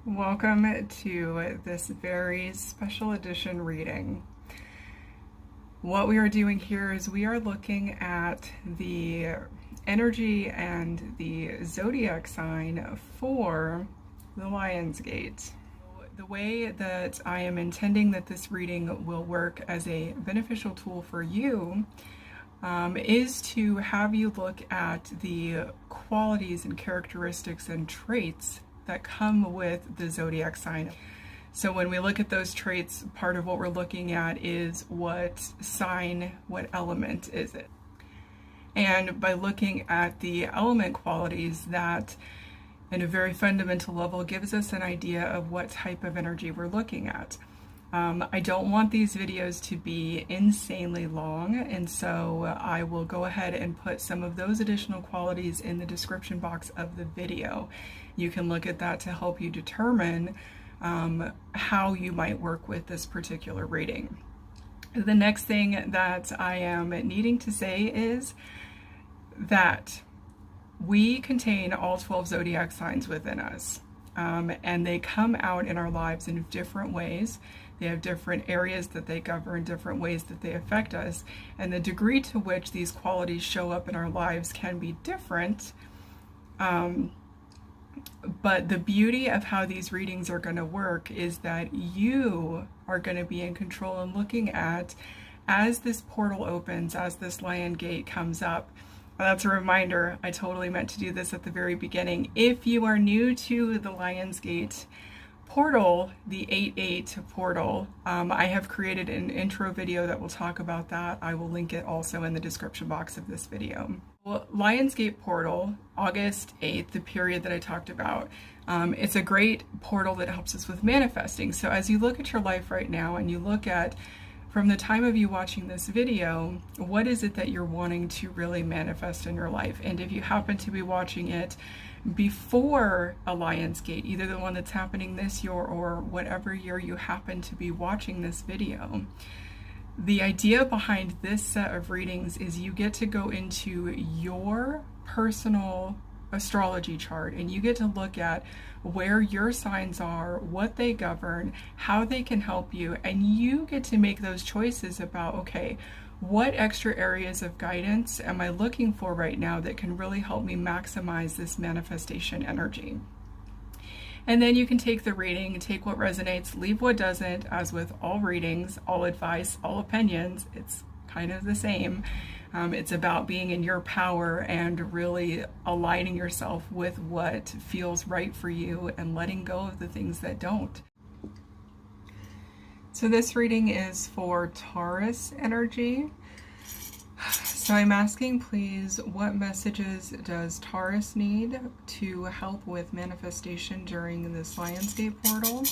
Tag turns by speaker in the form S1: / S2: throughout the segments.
S1: Welcome to this very special edition reading. What we are doing here is we are looking at the energy and the zodiac sign for the Lion's Gate. The way that I am intending that this reading will work as a beneficial tool for you is to have you look at the qualities and characteristics and traits that come with the zodiac sign. So when we look at those traits, part of what we're looking at is what sign, what element is it? And by looking at the element qualities, that in a very fundamental level gives us an idea of what type of energy we're looking at. I don't want these videos to be insanely long, and so I will go ahead and put some of those additional qualities in the description box of the video. You can look at that to help you determine how you might work with this particular reading. The next thing that I am needing to say is that we contain all 12 zodiac signs within us, and they come out in our lives in different ways. They have different areas that they govern, different ways that they affect us, and the degree to which these qualities show up in our lives can be different. But the beauty of how these readings are going to work is that you are going to be in control and looking at, as this portal opens, as this Lion Gate comes up. That's a reminder, I totally meant to do this at the very beginning. If you are new to the Lion's Gate portal, the 8-8 portal, I have created an intro video that will talk about that. I will link it also in the description box of this video. Well, Lion's Gate portal, August 8th, the period that I talked about, it's a great portal that helps us with manifesting. So as you look at your life right now and you look at, from the time of you watching this video, what is it that you're wanting to really manifest in your life? And if you happen to be watching it before a Lion's Gate, either the one that's happening this year or whatever year you happen to be watching this video, the idea behind this set of readings is you get to go into your personal astrology chart and you get to look at where your signs are, what they govern, how they can help you, and you get to make those choices about, okay, what extra areas of guidance am I looking for right now that can really help me maximize this manifestation energy? And then you can take the reading, take what resonates, leave what doesn't. As with all readings, all advice, all opinions, it's kind of the same. It's about being in your power and really aligning yourself with what feels right for you and letting go of the things that don't. So this reading is for Taurus energy. So I'm asking, please, what messages does Taurus need to help with manifestation during this Lion's Gate portal?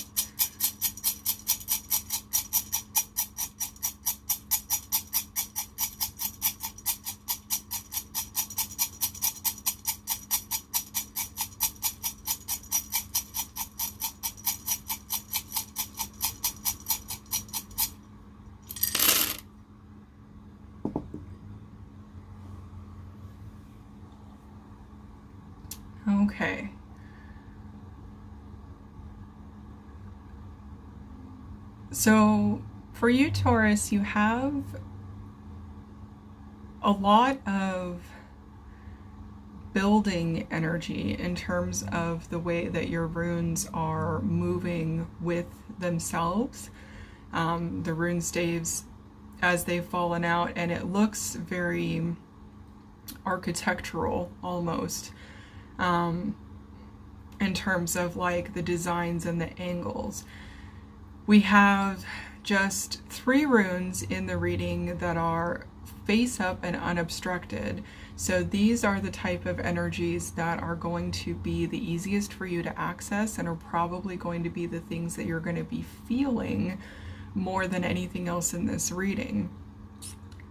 S1: Okay. So for you, Taurus, you have a lot of building energy in terms of the way that your runes are moving with themselves. The rune staves as they've fallen out, and it looks very architectural almost. In terms of like the designs and the angles. We have just 3 runes in the reading that are face up and unobstructed. So these are the type of energies that are going to be the easiest for you to access and are probably going to be the things that you're going to be feeling more than anything else in this reading.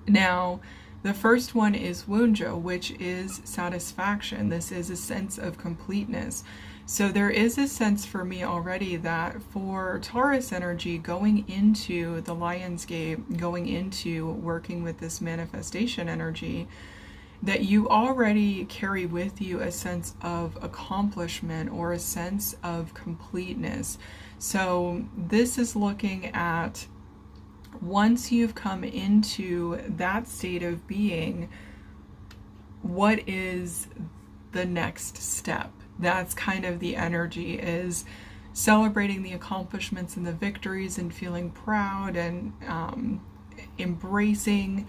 S1: Now, the first one is Wunjo, which is satisfaction. This is a sense of completeness. So there is a sense for me already that for Taurus energy, going into the Lion's Gate, going into working with this manifestation energy, that you already carry with you a sense of accomplishment or a sense of completeness. So this is looking at once you've come into that state of being, what is the next step? That's kind of the energy, is celebrating the accomplishments and the victories and feeling proud and embracing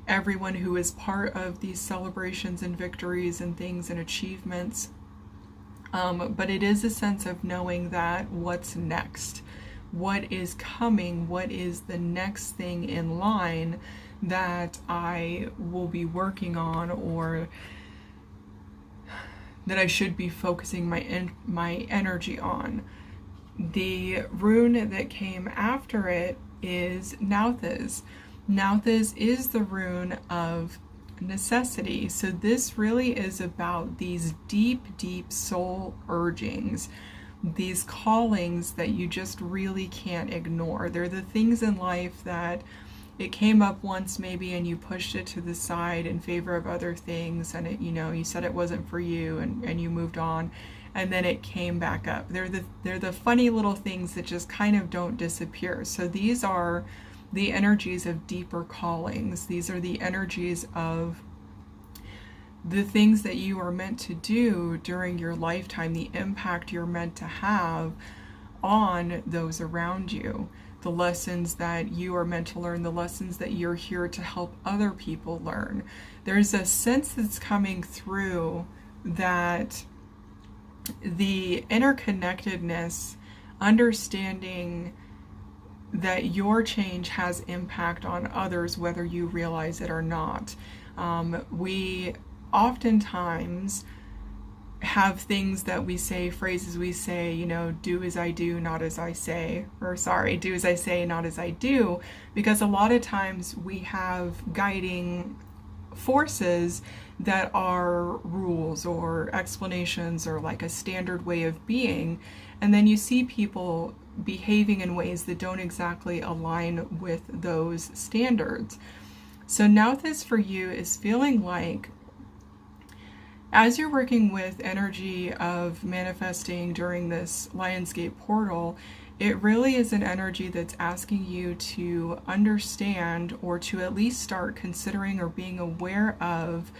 S1: everyone who is part of these celebrations and victories and things and achievements. But it is a sense of knowing that what's next, what is coming, what is the next thing in line that I will be working on, or that I should be focusing my energy on. The rune that came after it is Nauthiz. Nauthiz is the rune of necessity. So this really is about these deep, deep soul urgings, these callings that you just really can't ignore. They're the things in life that it came up once maybe and you pushed it to the side in favor of other things, and it, you said it wasn't for you, and you moved on, and then it came back up. They're the funny little things that just kind of don't disappear. So these are the energies of deeper callings. These are the energies of the things that you are meant to do during your lifetime, the impact you're meant to have on those around you, the lessons that you are meant to learn, the lessons that you're here to help other people learn. There's a sense that's coming through that the interconnectedness, understanding that your change has impact on others, whether you realize it or not. We oftentimes have things that we say, phrases we say, do as I do, not as I say, or sorry, do as I say, not as I do, because a lot of times we have guiding forces that are rules or explanations or like a standard way of being, and then you see people behaving in ways that don't exactly align with those standards. So Nauthiz for you is feeling like, as you're working with energy of manifesting during this Lionsgate portal, it really is an energy that's asking you to understand, or to at least start considering or being aware of,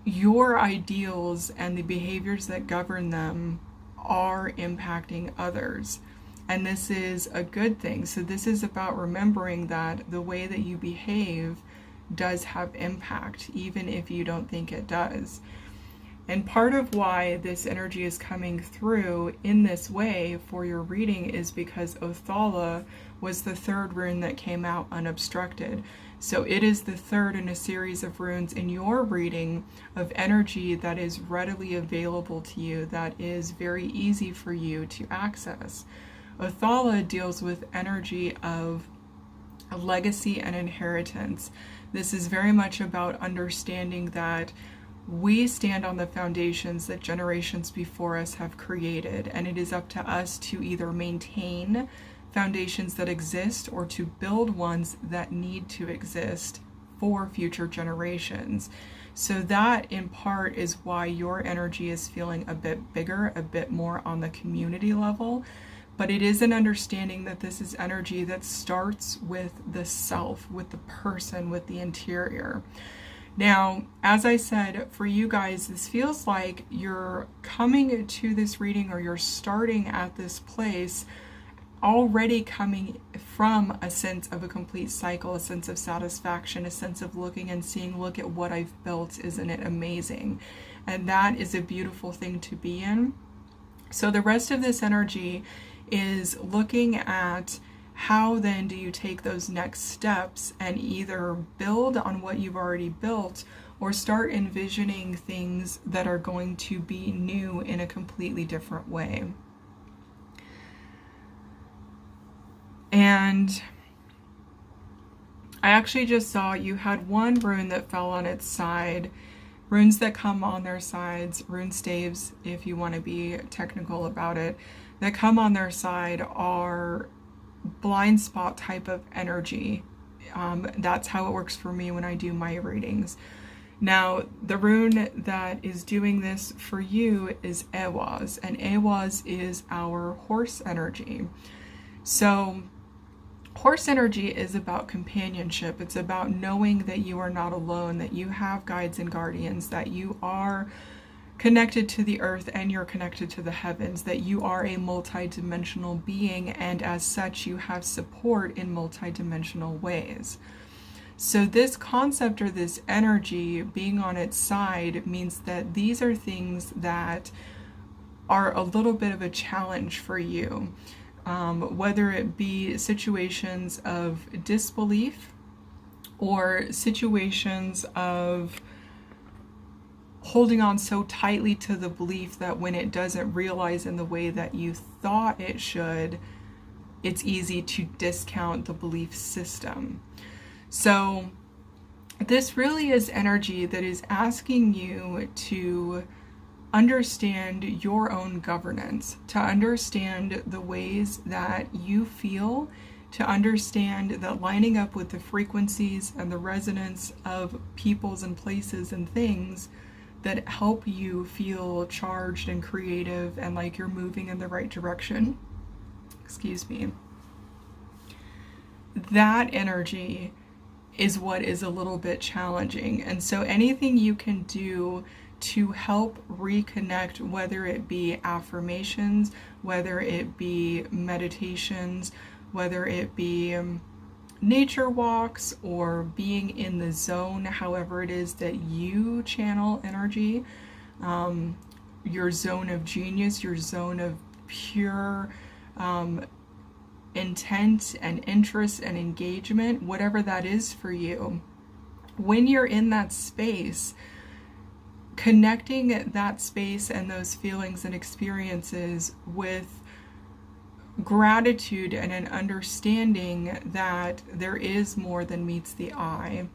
S1: your ideals and the behaviors that govern them are impacting others. And this is a good thing. So this is about remembering that the way that you behave does have impact, even if you don't think it does. And part of why this energy is coming through in this way for your reading is because Othala was the third rune that came out unobstructed. So it is the third in a series of runes in your reading of energy that is readily available to you, that is very easy for you to access. Othala deals with energy of legacy and inheritance. This is very much about understanding that we stand on the foundations that generations before us have created, and it is up to us to either maintain foundations that exist or to build ones that need to exist for future generations. So that in part is why your energy is feeling a bit bigger, a bit more on the community level. But it is an understanding that this is energy that starts with the self, with the person, with the interior. Now, as I said, for you guys, this feels like you're coming to this reading, or you're starting at this place already coming from a sense of a complete cycle, a sense of satisfaction, a sense of looking and seeing, look at what I've built, isn't it amazing? And that is a beautiful thing to be in. So the rest of this energy is looking at how then do you take those next steps and either build on what you've already built, or start envisioning things that are going to be new in a completely different way. And I actually just saw you had one rune that fell on its side. Runes that come on their sides, rune staves, if you want to be technical about it, that come on their side are blind spot type of energy. That's how it works for me when I do my readings. Now, the rune that is doing this for you is Ehwaz, and Ehwaz is our horse energy. So, horse energy is about companionship. It's about knowing that you are not alone, that you have guides and guardians, that you are connected to the earth and you're connected to the heavens, that you are a multidimensional being, and as such you have support in multidimensional ways. So this concept, or this energy being on its side, means that these are things that are a little bit of a challenge for you, whether it be situations of disbelief or situations of holding on so tightly to the belief that when it doesn't realize in the way that you thought it should, it's easy to discount the belief system. So this really is energy that is asking you to understand your own governance, to understand the ways that you feel, to understand that lining up with the frequencies and the resonance of peoples and places and things that help you feel charged and creative and like you're moving in the right direction. Excuse me. That energy is what is a little bit challenging. And so anything you can do to help reconnect, whether it be affirmations, whether it be meditations, whether it be nature walks or being in the zone, however it is that you channel energy, your zone of genius, your zone of pure intent and interest and engagement, whatever that is for you, when you're in that space, connecting that space and those feelings and experiences with gratitude and an understanding that there is more than meets the eye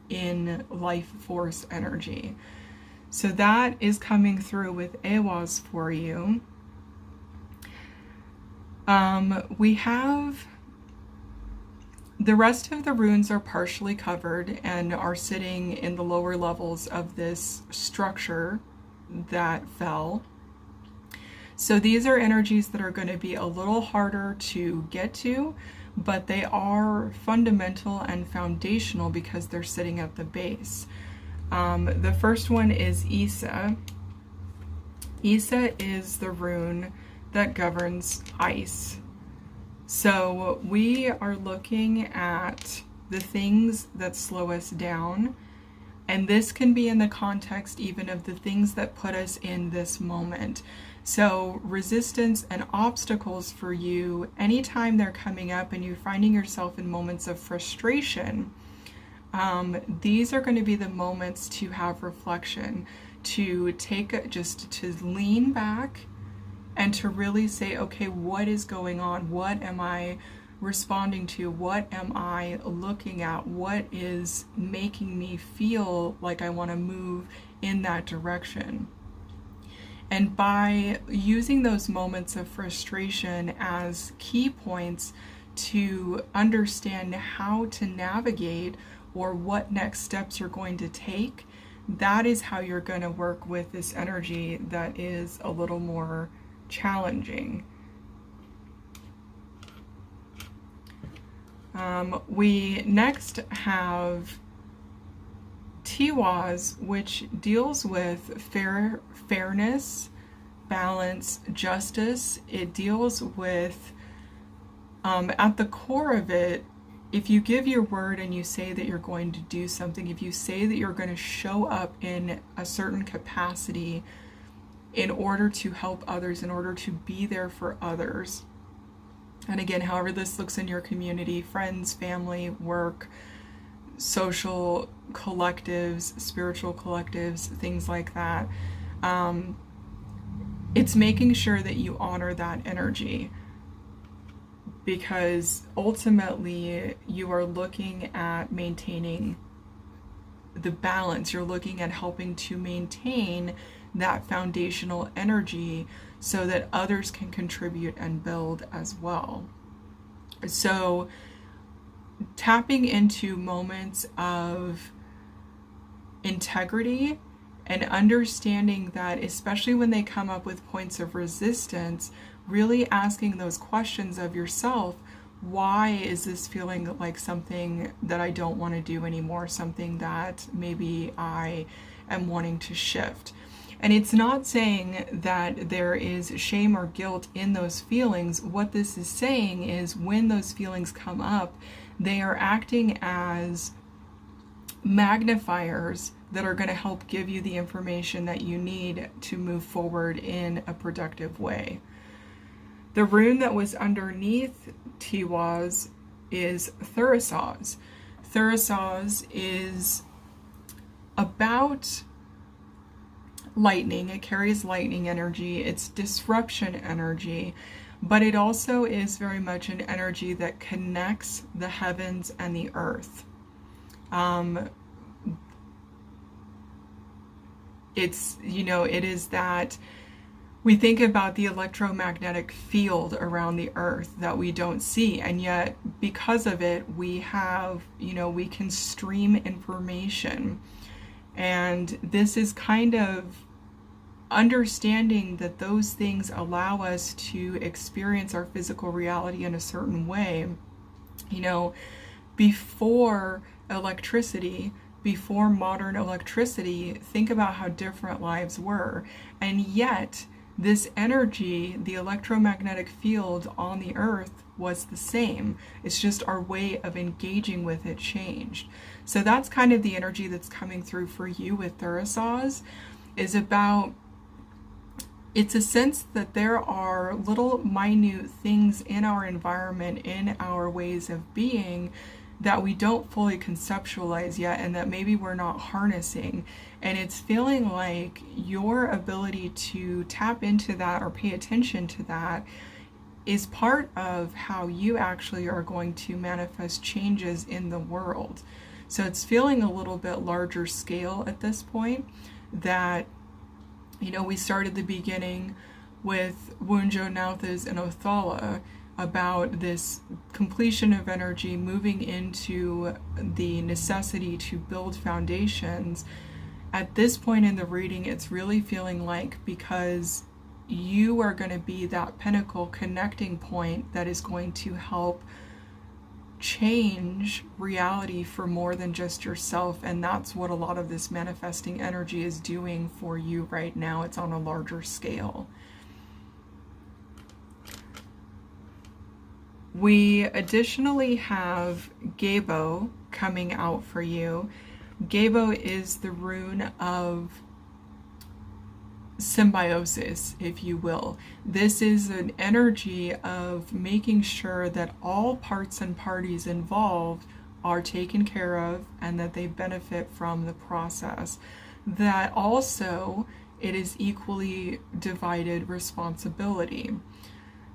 S1: in life force energy. So that is coming through with Ehwaz for you. We have the rest of the runes are partially covered and are sitting in the lower levels of this structure that fell. So these are energies that are going to be a little harder to get to, but they are fundamental and foundational because they're sitting at the base. The first one is Isa. Isa is the rune that governs ice. So we are looking at the things that slow us down, and this can be in the context even of the things that put us in this moment. So resistance and obstacles for you, anytime they're coming up and you're finding yourself in moments of frustration, these are going to be the moments to have reflection, to to lean back and to really say, okay, what is going on? What am I responding to? What am I looking at? What is making me feel like I want to move in that direction? And by using those moments of frustration as key points to understand how to navigate or what next steps you're going to take, that is how you're going to work with this energy that is a little more challenging. We next have Tiwaz, which deals with fairness, balance, justice. It deals with, at the core of it, if you give your word and you say that you're going to do something, if you say that you're going to show up in a certain capacity in order to help others, in order to be there for others, and again, however this looks in your community, friends, family, work, social collectives, spiritual collectives, things like that, it's making sure that you honor that energy, because ultimately you are looking at maintaining the balance. You're looking at helping to maintain that foundational energy so that others can contribute and build as well. So tapping into moments of integrity and understanding that, especially when they come up with points of resistance, really asking those questions of yourself. Why is this feeling like something that I don't want to do anymore? Something that maybe I am wanting to shift. And it's not saying that there is shame or guilt in those feelings. What this is saying is when those feelings come up, they are acting as magnifiers that are going to help give you the information that you need to move forward in a productive way. The rune that was underneath Tiwaz is Taurus. Taurus is about lightning. It carries lightning energy. It's disruption energy, but it also is very much an energy that connects the heavens and the earth. It is that we think about the electromagnetic field around the earth that we don't see, and yet because of it, we can stream information. And this is kind of understanding that those things allow us to experience our physical reality in a certain way. Before electricity, before modern electricity, think about how different lives were. And yet, this energy, the electromagnetic field on the earth, was the same. It's just our way of engaging with it changed. So that's kind of the energy that's coming through for you with Taurus, is about, it's a sense that there are little minute things in our environment, in our ways of being, that we don't fully conceptualize yet, and that maybe we're not harnessing. And it's feeling like your ability to tap into that or pay attention to that is part of how you actually are going to manifest changes in the world. So it's feeling a little bit larger scale at this point, that, we started the beginning with Wunjo, Nauthas, and Othala, about this completion of energy, moving into the necessity to build foundations. At this point in the reading, it's really feeling like, because you are going to be that pinnacle connecting point that is going to help change reality for more than just yourself. And that's what a lot of this manifesting energy is doing for you right now. It's on a larger scale. We additionally have Gebo coming out for you. Gebo is the rune of symbiosis, if you will. This is an energy of making sure that all parts and parties involved are taken care of and that they benefit from the process. That also, it is equally divided responsibility.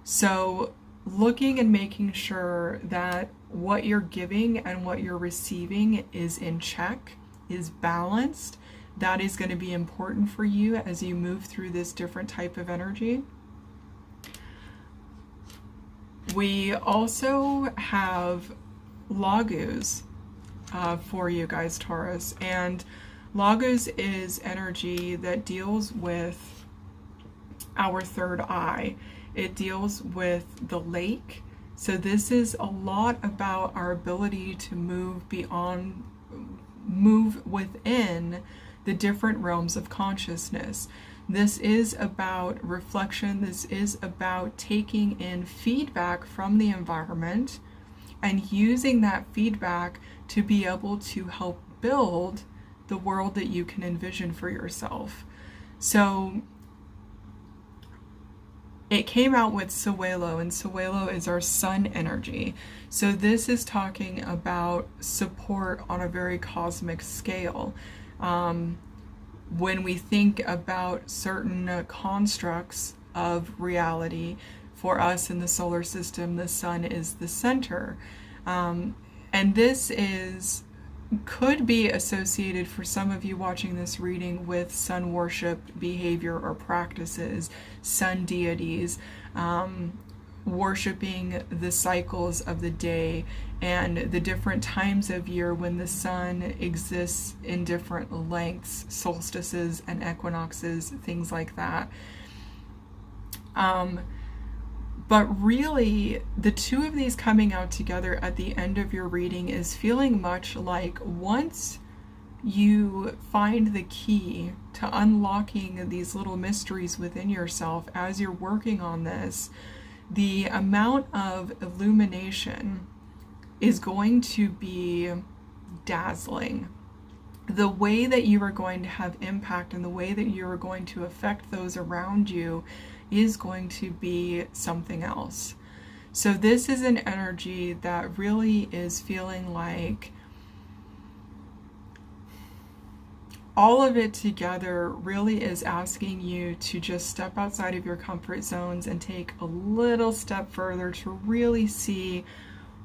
S1: So looking and making sure that what you're giving and what you're receiving is in check, is balanced, that is going to be important for you as you move through this different type of energy. We also have Laguz for you guys, Taurus. And Laguz is energy that deals with our third eye. It deals with the lake. So this is a lot about our ability to move within the different realms of consciousness. This is about reflection. This is about taking in feedback from the environment and using that feedback to be able to help build the world that you can envision for yourself. So it came out with Sawelo, and Sawelo is our sun energy. So this is talking about support on a very cosmic scale. When we think about certain constructs of reality, for us in the solar system, the sun is the center. And this could be associated for some of you watching this reading with sun worship behavior or practices, sun deities. worshiping the cycles of the day and the different times of year when the sun exists in different lengths, solstices and equinoxes, things like that. But really, the two of these coming out together at the end of your reading is feeling much like once you find the key to unlocking these little mysteries within yourself as you're working on this, the amount of illumination is going to be dazzling. The way that you are going to have impact and the way that you are going to affect those around you is going to be something else. So this is an energy that really is feeling like all of it together really is asking you to just step outside of your comfort zones and take a little step further to really see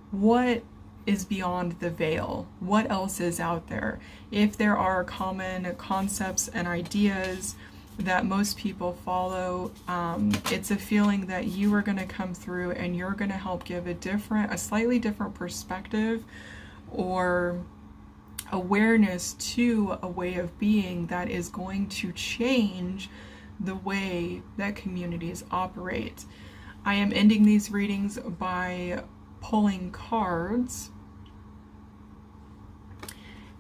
S1: what is beyond the veil, what else is out there. If there are common concepts and ideas that most people follow, it's a feeling that you are going to come through and you're going to help give a slightly different perspective or awareness to a way of being that is going to change the way that communities operate. I am ending these readings by pulling cards,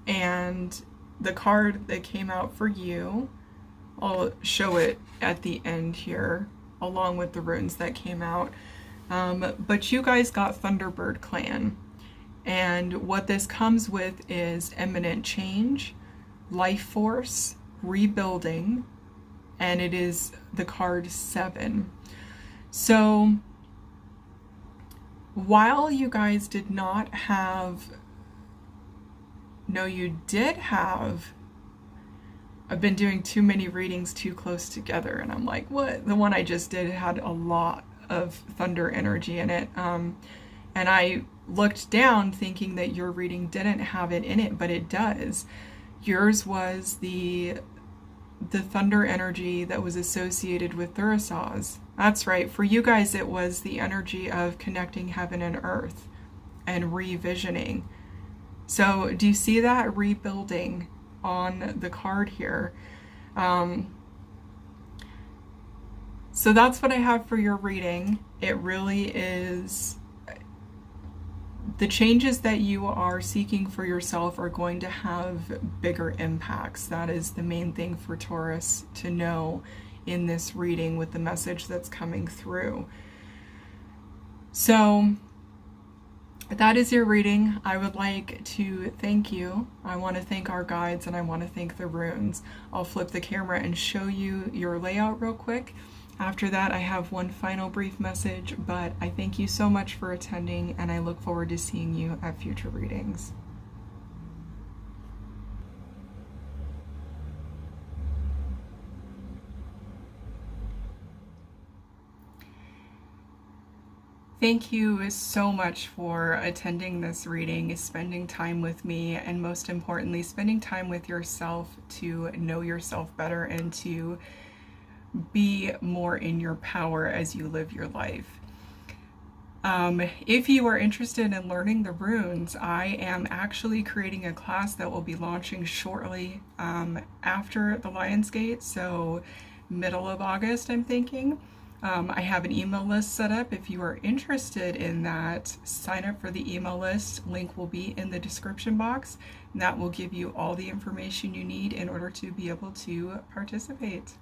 S1: and the card that came out for you, I'll show it at the end here along with the runes that came out, but you guys got Thunderbird Clan. And what this comes with is imminent change, life force, rebuilding, and it is the card 7. So while you guys did not have, no, you did have, I've been doing too many readings too close together, and I'm like, what? The one I just did had a lot of thunder energy in it. And I looked down thinking that your reading didn't have it in it, but it does. Yours was the thunder energy that was associated with Taurus. That's right. For you guys, it was the energy of connecting heaven and earth and revisioning. So do you see that rebuilding on the card here? So that's what I have for your reading. It really is, the changes that you are seeking for yourself are going to have bigger impacts. That is the main thing for Taurus to know in this reading with the message that's coming through. So that is your reading. I would like to thank you. I want to thank our guides and I want to thank the runes. I'll flip the camera and show you your layout real quick. After that, I have one final brief message, but I thank you so much for attending and I look forward to seeing you at future readings. Thank you so much for attending this reading, spending time with me, and most importantly, spending time with yourself to know yourself better and to be more in your power as you live your life. If you are interested in learning the runes, I am actually creating a class that will be launching shortly after the Lionsgate, so middle of August, I'm thinking. I have an email list set up. If you are interested in that, sign up for the email list. Link will be in the description box, and that will give you all the information you need in order to be able to participate.